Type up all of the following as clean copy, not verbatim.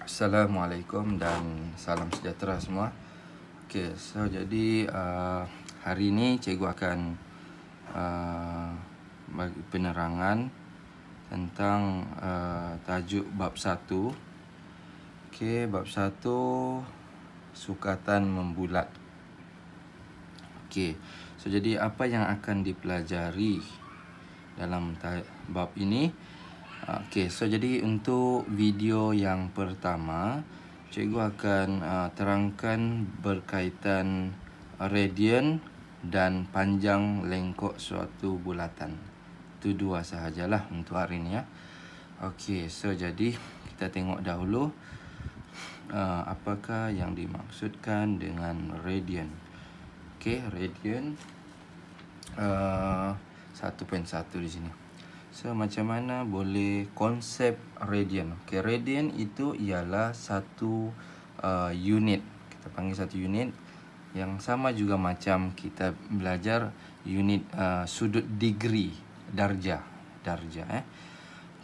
Assalamualaikum dan salam sejahtera semua. Okay, so jadi hari ini cikgu akan bagi penerangan tentang tajuk bab 1. Okay, bab 1 sukatan membulat. Okay, so jadi apa yang akan dipelajari dalam bab ini? Okay, so jadi untuk video yang pertama, cikgu akan terangkan berkaitan radian dan panjang lengkok suatu bulatan. Itu dua sahajalah untuk hari ini ya. Okay, so jadi kita tengok dahulu apakah yang dimaksudkan dengan radian. Okay, radian 1.1 di sini. So macam mana boleh konsep radian? Okay, radian itu ialah satu unit. Kita panggil satu unit yang sama juga macam kita belajar unit sudut degree, darjah.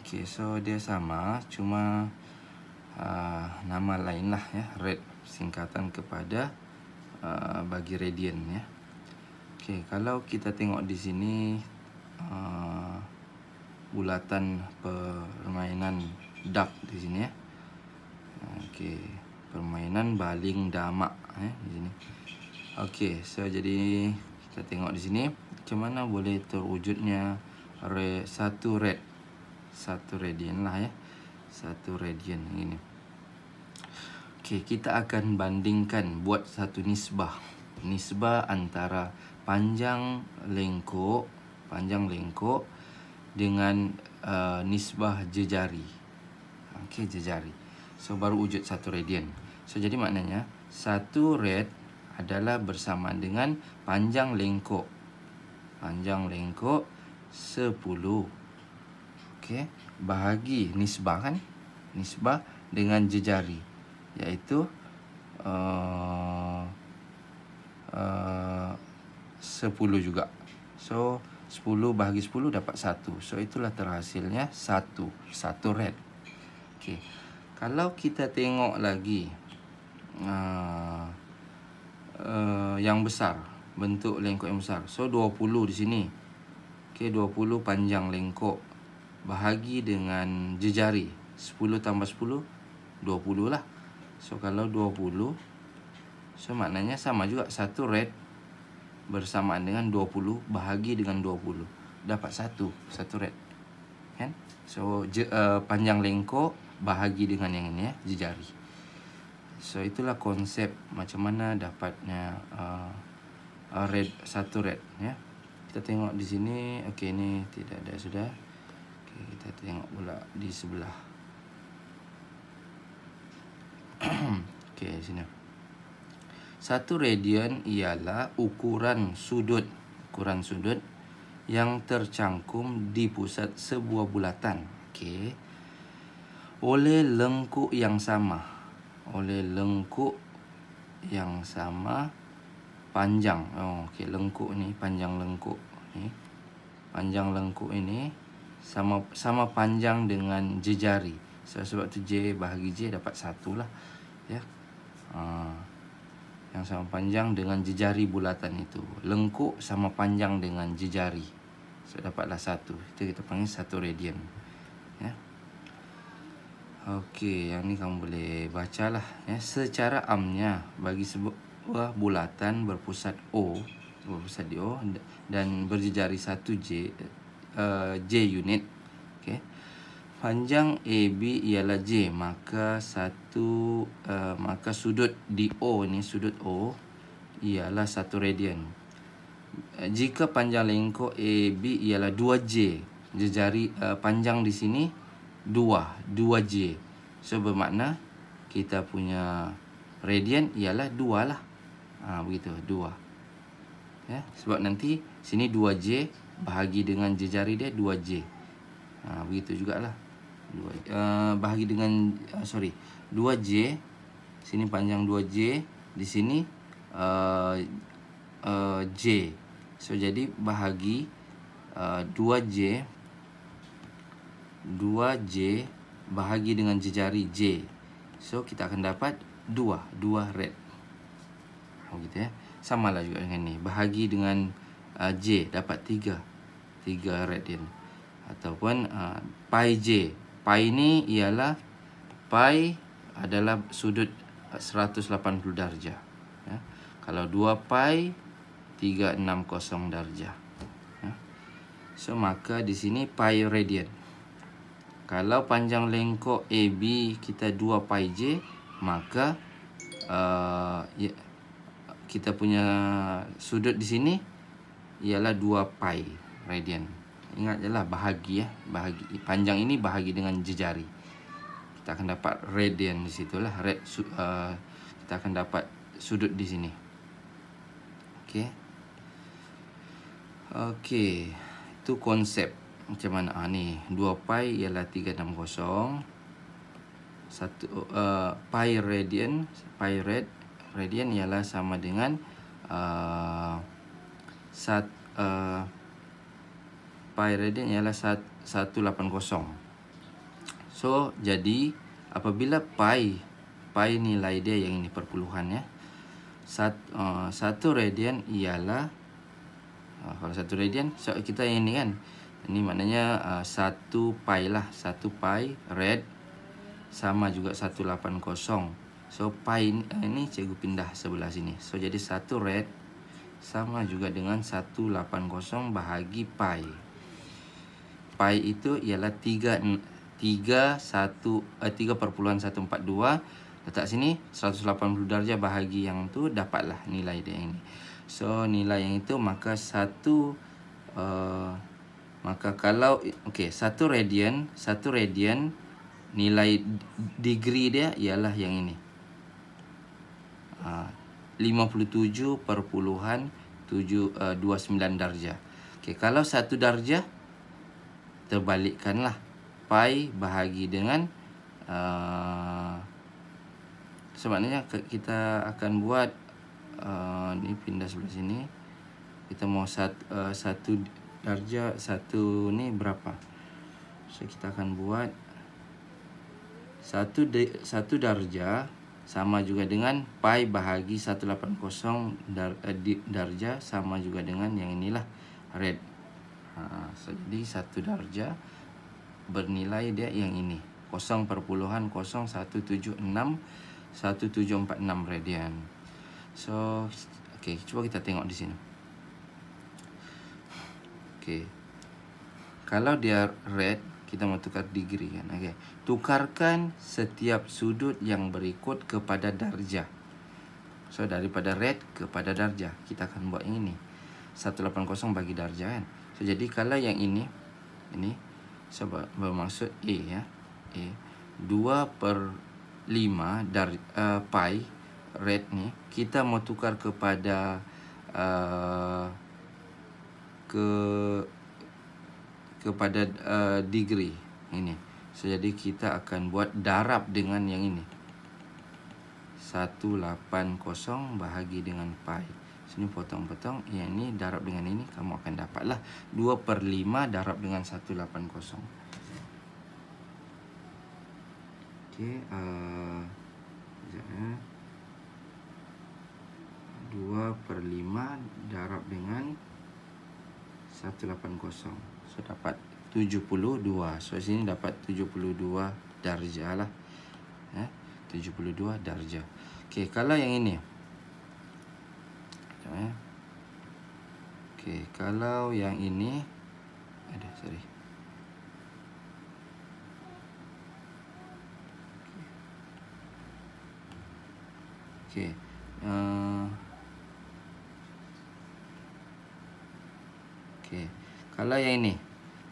Okay, so dia sama, cuma nama lain lah ya, rad, singkatan kepada bagi radian ya. Okay, kalau kita tengok di sini bulatan permainan dak di sini ya. Okey, permainan baling damak di sini. Okey, so jadi kita tengok di sini macam mana boleh terwujudnya satu radian lah ya. Satu radian ini. Okey, kita akan bandingkan, buat satu nisbah antara panjang lengkok dengan nisbah jejari. Okey, jejari. So baru wujud satu radian. So jadi maknanya satu rad adalah bersamaan dengan panjang lengkok 10. Okey, bahagi nisbah kan? Nisbah dengan jejari, iaitu 10 juga. So 10 bahagi 10 dapat 1. So itulah terhasilnya satu rad. Okey. Kalau kita tengok lagi yang besar, bentuk lengkok yang besar. So 20 di sini. Okey, 20 panjang lengkok bahagi dengan jejari. 10 tambah 10 20 lah. So kalau 20, so maknanya sama juga satu rad bersamaan dengan 20 bahagi dengan 20 dapat satu rad kan. So panjang lengkok bahagi dengan yang ini ya, jejari. So itulah konsep macam mana dapatnya satu rad ya. Kita tengok di sini. Okey, ini tidak ada sudah. Okey, kita tengok pula di sebelah. Okey, sini. Satu radian ialah ukuran sudut yang tercangkum di pusat sebuah bulatan. Okey. Oleh lengkuk yang sama. Panjang. Okey, lengkuk ni, panjang lengkuk ni. Panjang lengkuk ini sama panjang dengan jejari. So, sebab tu J bahagi J dapat 1 lah. Ya. Yang sama panjang dengan jejari bulatan itu. Lengkuk sama panjang dengan jejari. So dapatlah 1. Itu kita panggil satu radian. Ya. Okey, yang ni kamu boleh bacalah ya. Secara amnya, bagi sebuah bulatan berpusat di O dan berjejari 1 J unit. Okey. Panjang AB ialah J, maka sudut di O ni, sudut O ialah satu radian. Jika panjang lengkok AB ialah 2J, jejari panjang di sini 2J. So bermakna kita punya radian ialah 2 lah. Begitu, 2. Ya, sebab nanti sini 2J bahagi dengan jejari dia 2J. Begitu jugalah. Bahagi dengan 2J, sini panjang 2J, di sini J. So jadi bahagi 2J bahagi dengan jejari J. So kita akan dapat 2 rad. Gitu ya. Sama lah juga dengan ni. Bahagi dengan J dapat 3 radian. Ataupun pi J. Pi ni ialah pi adalah sudut 180 darjah. Ya. Kalau 2 pi 360 darjah. Ya. So maka di sini pi radian. Kalau panjang lengkok AB kita 2 pi J, maka ya, kita punya sudut di sini ialah 2 pi radian. Ingat je lah bahagi ya. Bahagi panjang ini bahagi dengan jejari. Kita akan dapat radian di situlah. Kita akan dapat sudut di sini. Okey. Okey. Itu konsep macam mana. Ni 2 pi ialah 360. Pi radian, radian ialah sama dengan pi radian ialah 180. So jadi apabila pi nilai dia yang ini perpuluhan ya. 1 radian ialah kalau 1 radian, so kita yang ini kan. Ini maknanya 1 pi lah, 1 pi rad sama juga 180. So pi ini cikgu pindah sebelah sini. So jadi 1 rad sama juga dengan 180 bahagi pi. Pi itu ialah 3,142. Letak sini 180 darjah bahagi yang tu, dapatlah nilai dia yang ni. So nilai yang itu maka maka kalau 1 radian nilai degree dia ialah yang ini. 57.29 darjah. Okey, kalau 1 darjah terbalikkanlah pi bahagi dengan sebenarnya kita akan buat ni pindah sebelah sini. Kita mau 1 darjah, 1 ni berapa? So kita akan buat 1 darjah sama juga dengan pi bahagi 180 darjah sama juga dengan yang inilah rad. So jadi 1 darjah bernilai dia yang ini 0.0176 1746 radian. So okey, cuba kita tengok di sini. Okey. Kalau dia rad, kita mau tukar degree kan. Okey. Tukarkan setiap sudut yang berikut kepada darjah. So daripada rad kepada darjah, kita akan buat yang ini. 180 bagi darjah kan. So jadi kalau yang ini sebab bermaksud A ya. A 2/5 pi rad ni kita mau tukar kepada kepada degree ini. So jadi kita akan buat darab dengan yang ini. 180 bahagi dengan pi. Sini potong-potong, yang ini darab dengan ini, kamu akan dapatlah 2/5 darab dengan 180. Okey, 2/5 darab dengan 180. So dapat 72. So sini dapat 72 darjah lah. 72 darjah. Okey, kalau yang ini. Okey, kalau yang ini sorry. Okey. Okey. Kalau yang ini.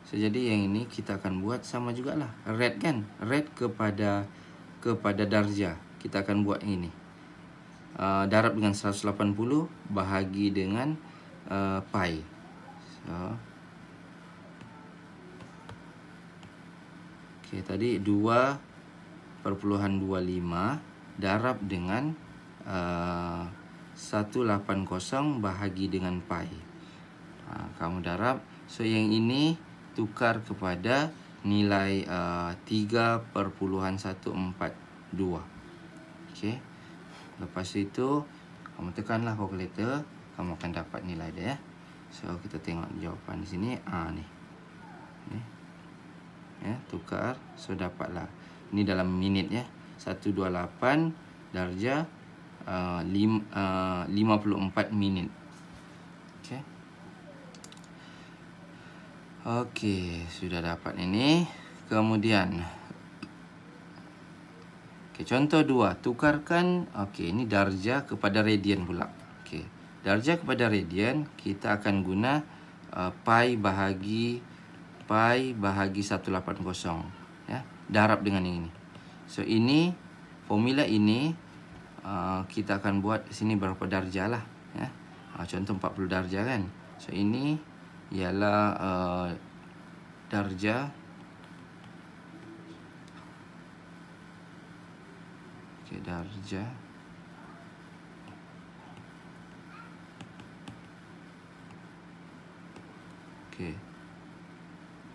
So jadi yang ini kita akan buat sama jugalah. Rad kan? Rad kepada darjah. Kita akan buat yang ini. Darab dengan 180 bahagi dengan pi. So okey, tadi 2/25 darab dengan 180 bahagi dengan pi. Kamu darab. So yang ini tukar kepada nilai 3.142. Okey. Lepas itu kamu tekanlah kalkulator, kamu akan dapat nilai dia ya. So kita tengok jawapan di sini. Ni. Ni. Ya, tukar. So dapatlah. Ini dalam minit ya. 128 darjah 54 minit. Okey. Okey, sudah dapat ini. Kemudian contoh 2, tukarkan ini darjah kepada radian pula. Darjah kepada radian kita akan guna pi bahagi 180 ya, darab dengan ini. So ini formula ini kita akan buat sini berapa darjah lah ya. Contoh 40 darjah kan. So ini ialah darjah. Darjah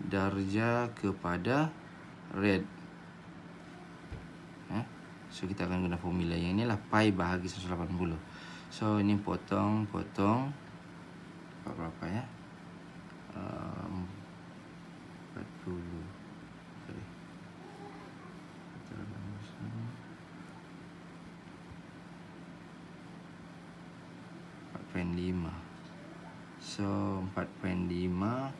darjah kepada rad. So kita akan guna formula yang inilah, pi bahagi 180. So ini potong berapa ya, 40. 4.5. So 4.5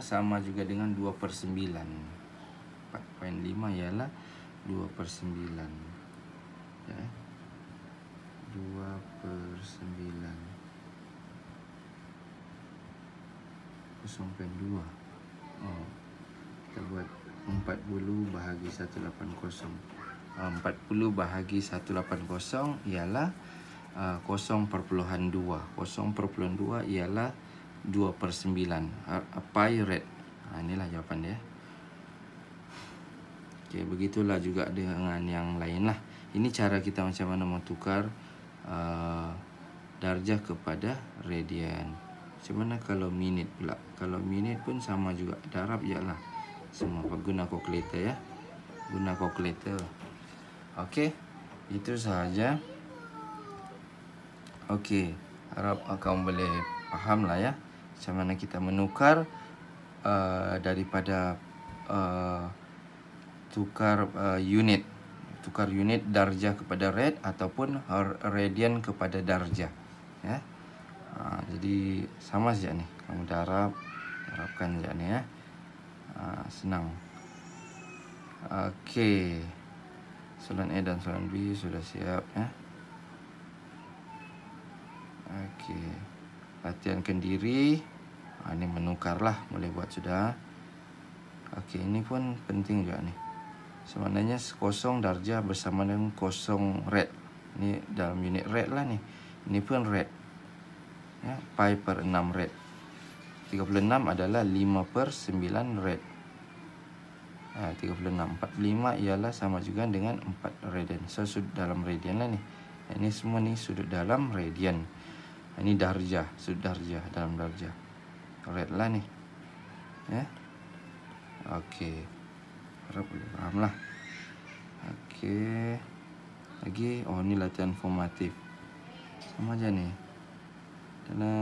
sama juga dengan 2/9. 4.5 ialah 2/9 ya. 2/9 0.2. Kita buat 40 bahagi 180. 40 bahagi 180 ialah 0.2. 0.2 ialah 2/9 pi rad. Inilah jawapan dia. Okey, begitulah juga dengan yang lain lah. Ini cara kita macam mana tukar darjah kepada radian. Macam mana kalau minit pula? Kalau minit pun sama juga, darab je lah. Semua guna kalkulator ya. Guna kalkulator. Okey, itu sahaja. Okey, harap kamu boleh faham lah ya, macam mana kita menukar daripada tukar unit darjah kepada rad ataupun radian kepada darjah ya. Jadi sama saja nih, kamu darabkan saja nih ya. Senang. Okey, soalan A dan soalan B sudah siap ya. Okey, latihankan diri. Ini menukarlah, boleh buat sudah. Okey, ini pun penting juga nih. Sebenarnya 0 darjah bersama dengan 0 rad. Ini dalam unit rad lah nih. Ini pun rad. Ya, pi per 6 rad. 36 adalah 5/9 rad. 36. 45 ialah sama juga dengan 4 radian. So sudut dalam radian lah nih. Ini semua nih sudut dalam radian. Ini darjah, sudut darjah dalam darjah. Rad lah nih. Ya. Okey. Harap boleh faham lah. Okey. Lagi, ini latihan formatif. Sama aja nih. Karena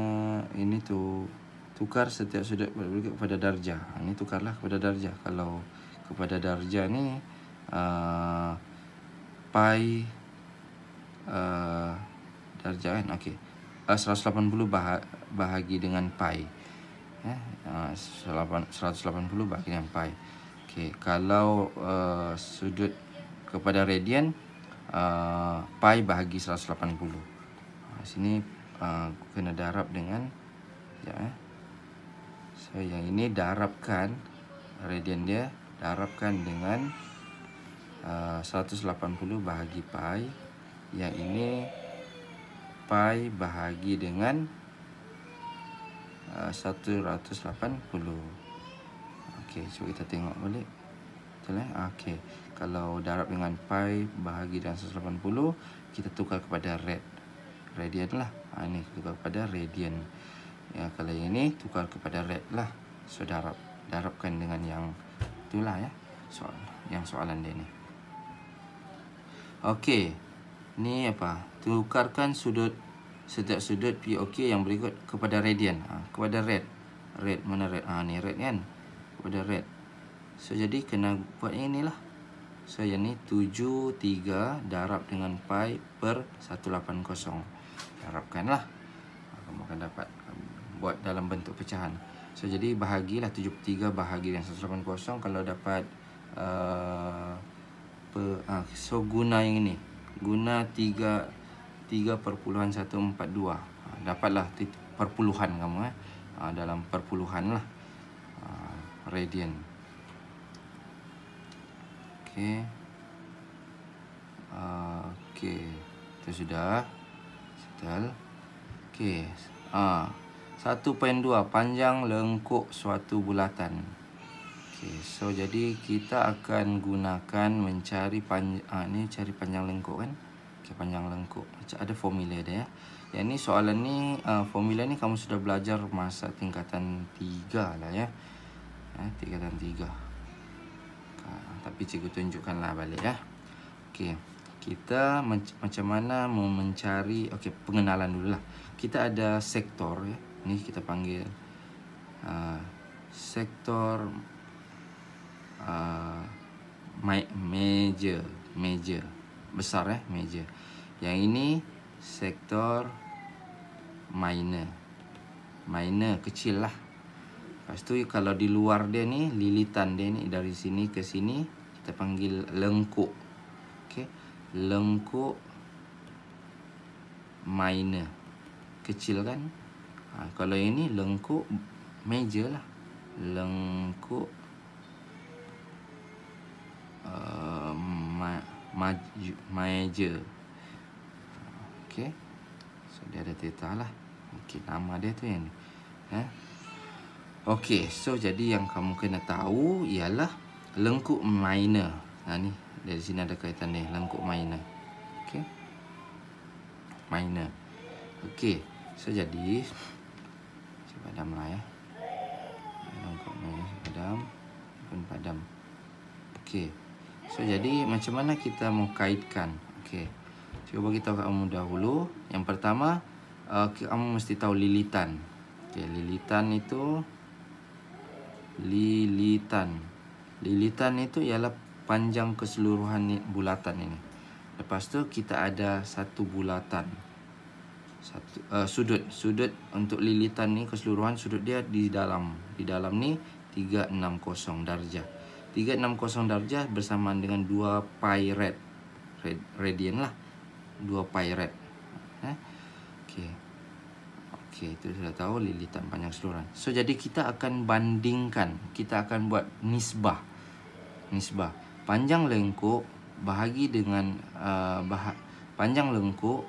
ini tuh tukar setiap sudut kepada darjah. Ini tukarlah kepada darjah. Kalau kepada darjah ni pi darjah kan. Okey. 180 bahagi dengan pi. Ya, 180 bahagi dengan pi. Okey, kalau sudut kepada radian pi bahagi 180. Sini kena darab dengan so yang ini darabkan radian dia, darabkan dengan 180 bahagi pi. Yang ini pi bahagi dengan 180. Okey, cuba kita tengok balik. Betul okey. Kalau darab dengan pi bahagi dengan 180, kita tukar kepada radian lah. Ini tukar kepada radian. Ya, kalau yang ini tukar kepada rad lah. So darabkan dengan yang Itulah ya soalan dia ni. Okey. Ni apa? Tukarkan setiap sudut POK yang berikut kepada radian. Kepada red. Red mana red? Ni red kan? Kepada red. So jadi kena buat yang inilah. So yang ni 73 darab dengan pi per 180. Harapkanlah kamu akan dapat buat dalam bentuk pecahan. So jadi bahagilah 73 bahagi dengan 180. Kalau dapat so guna yang ini. Guna 3.142. Dapatlah perpuluhan kamu dalam perpuluhan lah. Radian. Okey. Okey. Itu sudah. Settle. Okey. 1.2 panjang lengkuk suatu bulatan. Okey, so jadi kita akan gunakan mencari ni cari panjang lengkuk kan. Okey, panjang lengkuk. Ada formula dia ya. Yang ni soalan ni formula ni kamu sudah belajar masa tingkatan 3 lah ya. Tingkatan 3. Tapi cikgu tunjukkanlah balik ya. Okey. Kita macam mana mencari, okey, pengenalan dululah. Kita ada sektor ya. Ni kita panggil sektor major besar ya, major. Yang ini sektor minor kecil lah. Lepas tu kalau di luar dia ni, lilitan dia ni dari sini ke sini kita panggil lengkuk. Okey, lengkuk minor kecil kan. Kalau yang ni lengkuk major lah. Lengkuk major. Okey. So dia ada theta lah. Okey, nama dia tu yang ni. Okey, so jadi yang kamu kena tahu ialah lengkuk minor. Ni dari sini ada kaitan ni, lengkuk minor. Okey. Minor. Okey. So jadi padamlah ya. Lengkuk minor padam. Okey. So jadi macam mana kita mau kaitkan? Okey. Cuba kita kamu dahulu. Yang pertama, kamu mesti tahu lilitan. Okey, lilitan itu ialah panjang keseluruhan bulatan ini. Lepas tu kita ada satu bulatan. Sudut untuk lilitan ni keseluruhan sudut dia di dalam ni 360 darjah. 360 darjah bersamaan dengan 2 pi radian lah. 2 pi rad. Okey, itu sudah tahu lilitan panjang keseluruhan. So jadi kita akan bandingkan, kita akan buat nisbah. Panjang lengkuk bahagi dengan panjang lengkuk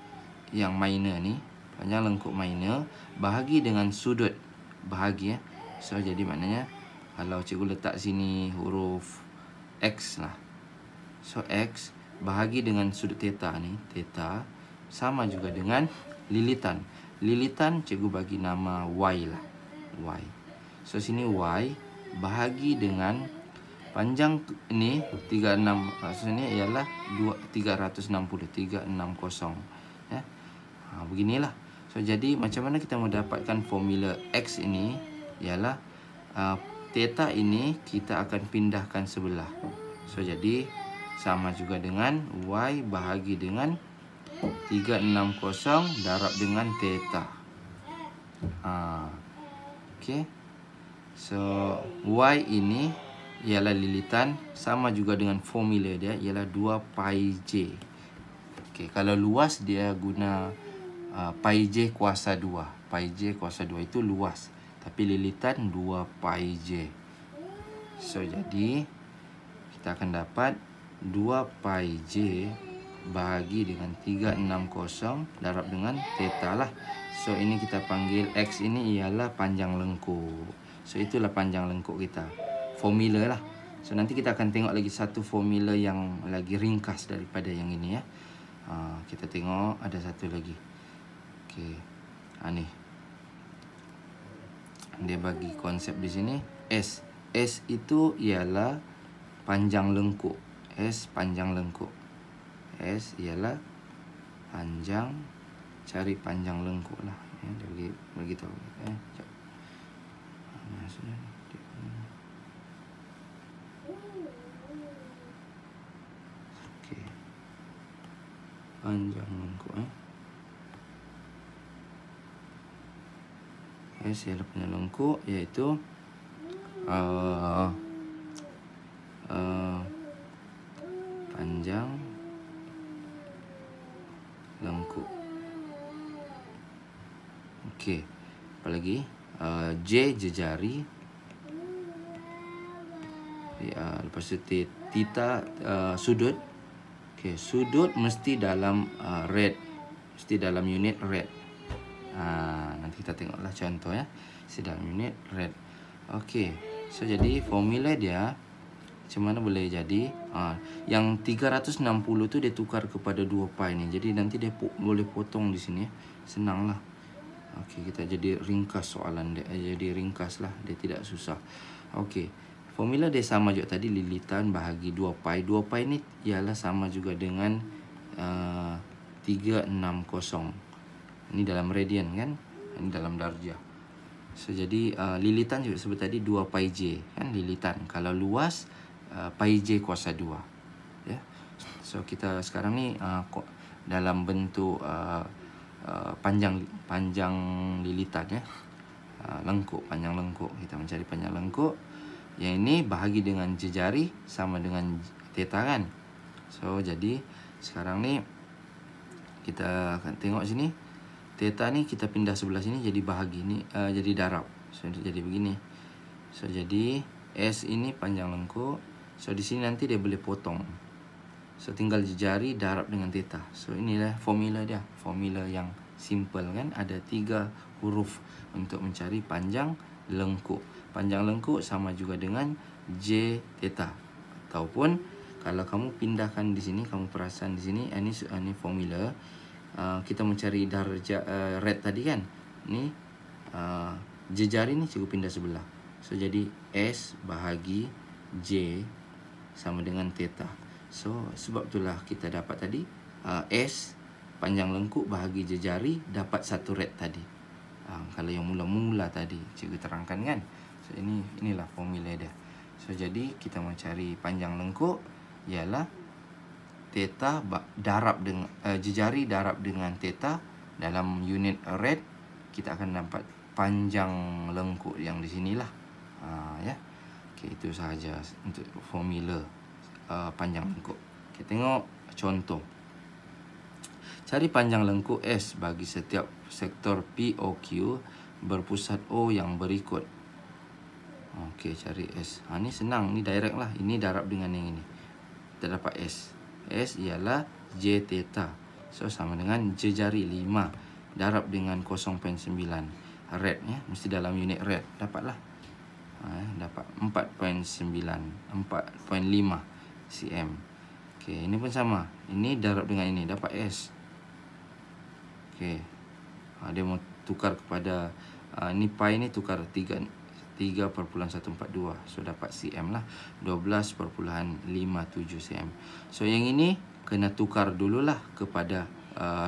yang minor ni, panjang lengkuk minor bahagi dengan sudut bahagi ya. So jadi maknanya kalau cikgu letak sini huruf X lah. So X bahagi dengan sudut theta ni, theta sama juga dengan lilitan. Lilitan cikgu bagi nama Y lah. Y. So sini Y bahagi dengan panjang ini 36, maksudnya ialah 360 ya. Beginilah. So jadi macam mana kita mau dapatkan formula X ini ialah theta ini kita akan pindahkan sebelah. So jadi sama juga dengan Y bahagi dengan 360 darab dengan theta. Okey. So Y ini ialah lilitan, sama juga dengan formula dia ialah 2 pi j. Okey, kalau luas dia guna pi j kuasa 2. Pi j kuasa 2 itu luas. Tapi lilitan 2 pi j. So jadi kita akan dapat 2 pi j bahagi dengan 360 darab dengan theta lah. So ini kita panggil X ini ialah panjang lengkuk. So itulah panjang lengkuk kita. Formula lah. So nanti kita akan tengok lagi satu formula yang lagi ringkas daripada yang ini ya. Kita tengok ada satu lagi. Okey. Ni. Dia bagi konsep di sini S. S itu ialah panjang lengkuk. S panjang lengkuk. S ialah panjang, cari panjang lengkuk lah. Dia bagi tahu. Okey. Panjang lengkuk. S ialah panjang lengkuk, iaitu panjang lengkuk. Okey. Apa lagi? J jejari. Lepas itu theta sudut. Okey, sudut mesti dalam rad. Mesti dalam unit rad. Nanti kita tengoklah contoh ya. Mesti dalam unit rad. Okey. So jadi formula dia macam mana boleh jadi? Yang 360 tu dia tukar kepada 2 pi ni. Jadi nanti dia boleh potong di sini. Senanglah. Okey, kita jadi ringkas soalan dia. Jadi ringkas lah. Dia tidak susah. Okey. Formula dia sama juga tadi. Lilitan bahagi 2 pi. 2 pi ni ialah sama juga dengan 360. Ini dalam radian kan? Ini dalam darjah. So jadi lilitan juga seperti tadi 2 pi j kan, lilitan. Kalau luas pi j kuasa 2 ya. So kita sekarang ni dalam bentuk panjang lilitan ya. Lengkuk, panjang lengkuk. Kita mencari panjang lengkuk. Yang ini bahagi dengan jejari sama dengan theta kan. So jadi sekarang ni kita akan tengok sini. Theta ni kita pindah sebelah sini jadi bahagi ni, jadi darab. So jadi begini. So jadi S ini panjang lengkuk. So di sini nanti dia boleh potong. So tinggal jejari darab dengan theta. So inilah formula dia. Formula yang simple kan. Ada 3 huruf untuk mencari panjang lengkuk. Panjang lengkuk sama juga dengan J theta. Ataupun kalau kamu pindahkan di sini, kamu perasan di sini, ini formula. Kita mencari darjah rad tadi kan. Ni jejari ni cukup pindah sebelah. So jadi S bahagi J sama dengan theta. So sebab itulah kita dapat tadi S panjang lengkuk bahagi jejari dapat 1 rad tadi. Kalau yang mula-mula tadi cikgu terangkan kan. So inilah formula dia. So jadi kita mencari panjang lengkuk ialah theta darab dengan jejari darab dengan theta dalam unit rad, kita akan dapat panjang lengkuk yang di sinilah. Ya. Okey, itu sahaja untuk formula panjang lengkuk. Kita tengok contoh. Cari panjang lengkuk S bagi setiap sektor POQ berpusat O yang berikut. Okey, cari S. Ni senang, ni direct lah. Ini darab dengan yang ini. Kita dapat S. S ialah J theta. So sama dengan jejari 5 darab dengan 0.9 rad ya, mesti dalam unit rad. Dapatlah. Dapat 4.9 4.5 cm. Okey, ini pun sama. Ini darab dengan ini dapat S. Okey. Dia mau tukar kepada ni pi ni tukar 3.142. So dapat cm lah. 12.57 cm. So yang ini kena tukar dululah kepada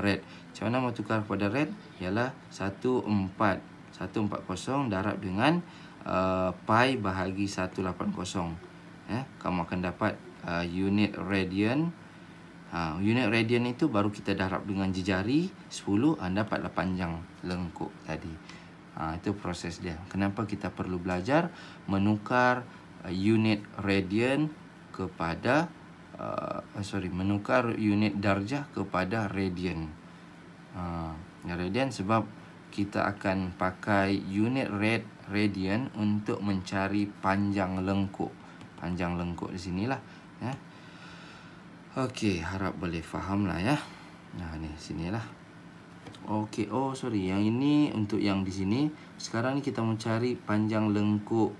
rad. Macam mana mau tukar kepada rad? Ialah 140 darab dengan pi bahagi 180. Kamu akan dapat unit radian. Unit radian itu baru kita darab dengan jejari 10, dapatlah panjang lengkuk tadi. Itu proses dia. Kenapa kita perlu belajar menukar unit radian kepada menukar unit darjah kepada radian. Radian sebab kita akan pakai unit radian untuk mencari panjang lengkuk. Panjang lengkuk di sinilah ya. Okey, harap boleh faham lah ya. Ni sinilah. Okey, yang ini untuk yang di sini. Sekarang ni kita mencari panjang lengkuk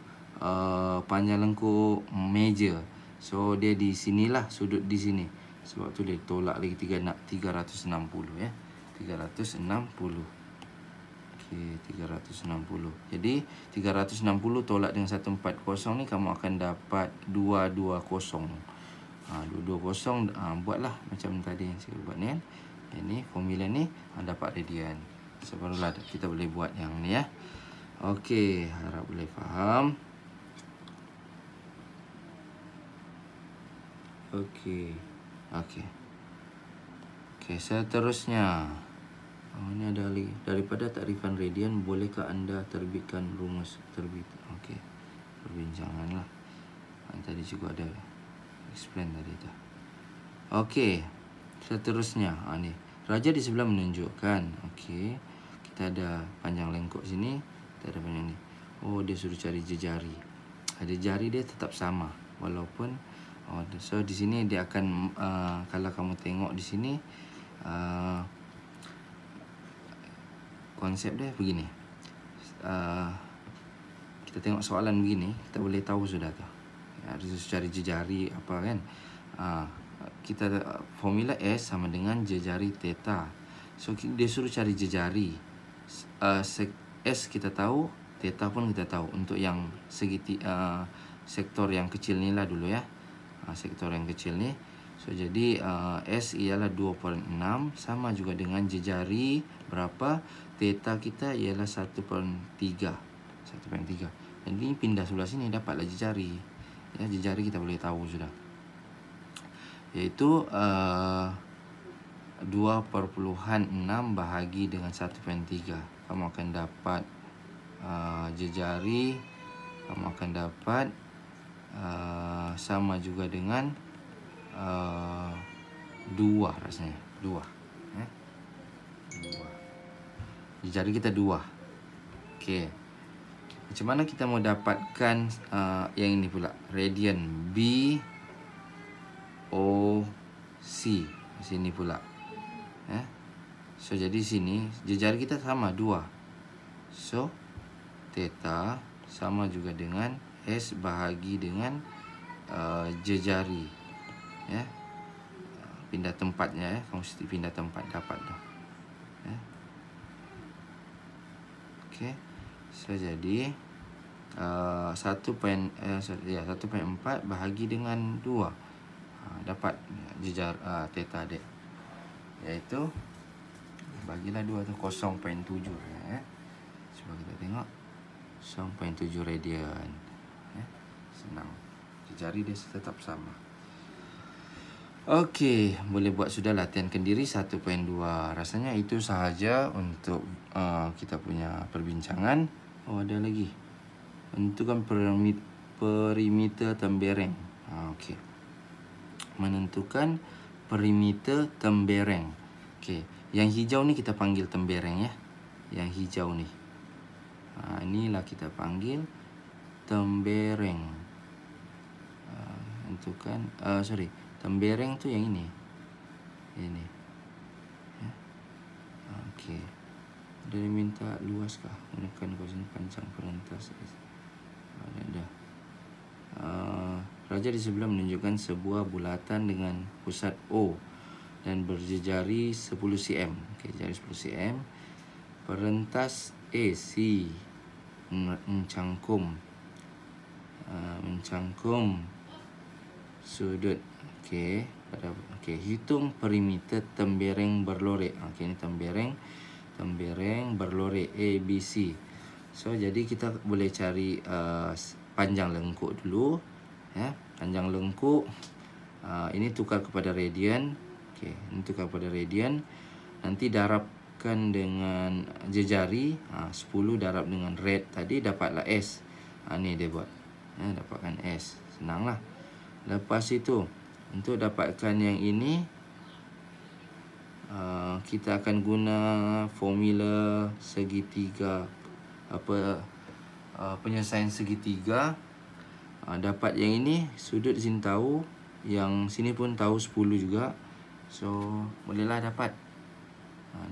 meja. So dia di sinilah, sudut di sini. Sebab tu dia tolak lagi 360 ya. 360. Okey, 360. Jadi 360 tolak dengan 140 ni kamu akan dapat 220. 220 buatlah macam tadi yang saya buat ni kan. Ini formula ni dapat radian. So barulah kita boleh buat yang ni ya. Okey, harap boleh faham. Okey. Okey, seterusnya. Ini ada lagi. Daripada takrifan radian, bolehkah anda terbitkan rumus terbit? Okey. Perbincangan lah. Tadi juga ada explain tadi tu. Okey. Seterusnya, ni. Raja di sebelah menunjukkan. Okey. Kita ada panjang lengkok sini, kita ada panjang ni. Oh, dia suruh cari jejari. Jejari dia tetap sama walaupun so di sini dia akan kalau kamu tengok di sini konsep dia begini. Kita tengok soalan begini, kita boleh tahu sudah tu. Dia cari jejari apa kan. Kita formula S sama dengan jejari theta. So dia suruh cari jejari. S kita tahu, theta pun kita tahu. Untuk yang sektor yang kecil ni lah dulu ya. Sektor yang kecil ni. So jadi S ialah 2/6 sama juga dengan jejari berapa? Theta kita ialah 1/3. Jadi pindah sebelah sini dapatlah jejari. Ya, jejari kita boleh tahu sudah. Iaitu 2/6 bahagi dengan 1/3. Kamu akan dapat jejari. Kamu akan dapat sama juga dengan 2 rasanya. 2. 2. Jejari kita 2. Okey. Macam mana kita mau dapatkan yang ini pula? Radian B O C. Sini pula. So jadi sini jejari kita sama 2. So theta sama juga dengan S bahagi dengan jejari. Ya. Pindah tempatnya ya. Kamu mesti pindah tempat dapat dah. Ya. Okey. So jadi 1.4 bahagi dengan 2. Dapat jejar theta dia. Iaitu bagilah 2 tu 0.7 ya. Cuba kita tengok 0.7 radian. Senang. Jejari dia tetap sama. Okey, boleh buat sudah latihan kendiri 1.2. Rasanya itu sahaja untuk kita punya perbincangan. Oh, ada lagi. Menentukan perimeter tembereng. Okey. Menentukan perimeter tembereng. Okey, yang hijau ni kita panggil tembereng ya. Yang hijau ni. Inilah kita panggil tembereng. Tentukan tembereng tu yang ini. Ini. Ya. Okey. Dia minta luas kah? Gunakan kawasan panjang perentas. Ada. Raja di sebelah menunjukkan sebuah bulatan dengan pusat O dan berjejari 10 cm. Okey, jari 10 cm. Perentas AC mencangkum sudut. Okey, hitung perimeter tembereng berlorek. Okey, ini tembereng berlorek ABC. So jadi kita boleh cari panjang lengkuk dulu ya. Panjang lengkuk ini tukar kepada radian. Okey, ini tukar kepada radian. Nanti darabkan dengan jejari 10 darab dengan rad tadi dapatlah S. Ni dia buat. Dapatkan S. Senanglah. Lepas itu untuk dapatkan yang ini kita akan guna formula segitiga penyelesaian segitiga. Dapat yang ini sudut sini tahu, yang sini pun tahu 10 juga. So bolehlah dapat.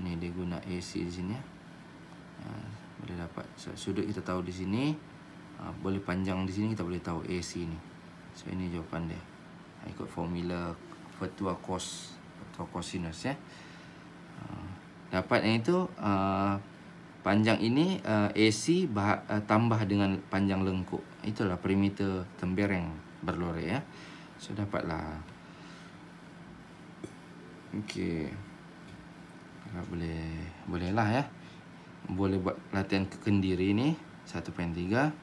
Ni dia guna AC di sini ya. Boleh dapat sudut kita tahu di sini. Boleh panjang di sini kita boleh tahu AC ni. So ini jawapan dia. Ikut formula virtua cosinus ya. Dapat yang itu Panjang ini AC tambah dengan panjang lengkuk. Itulah perimeter tembereng berlorek ya. So dapatlah. Okey. Bolehlah ya. Boleh buat latihan kekendiri ni 1.3.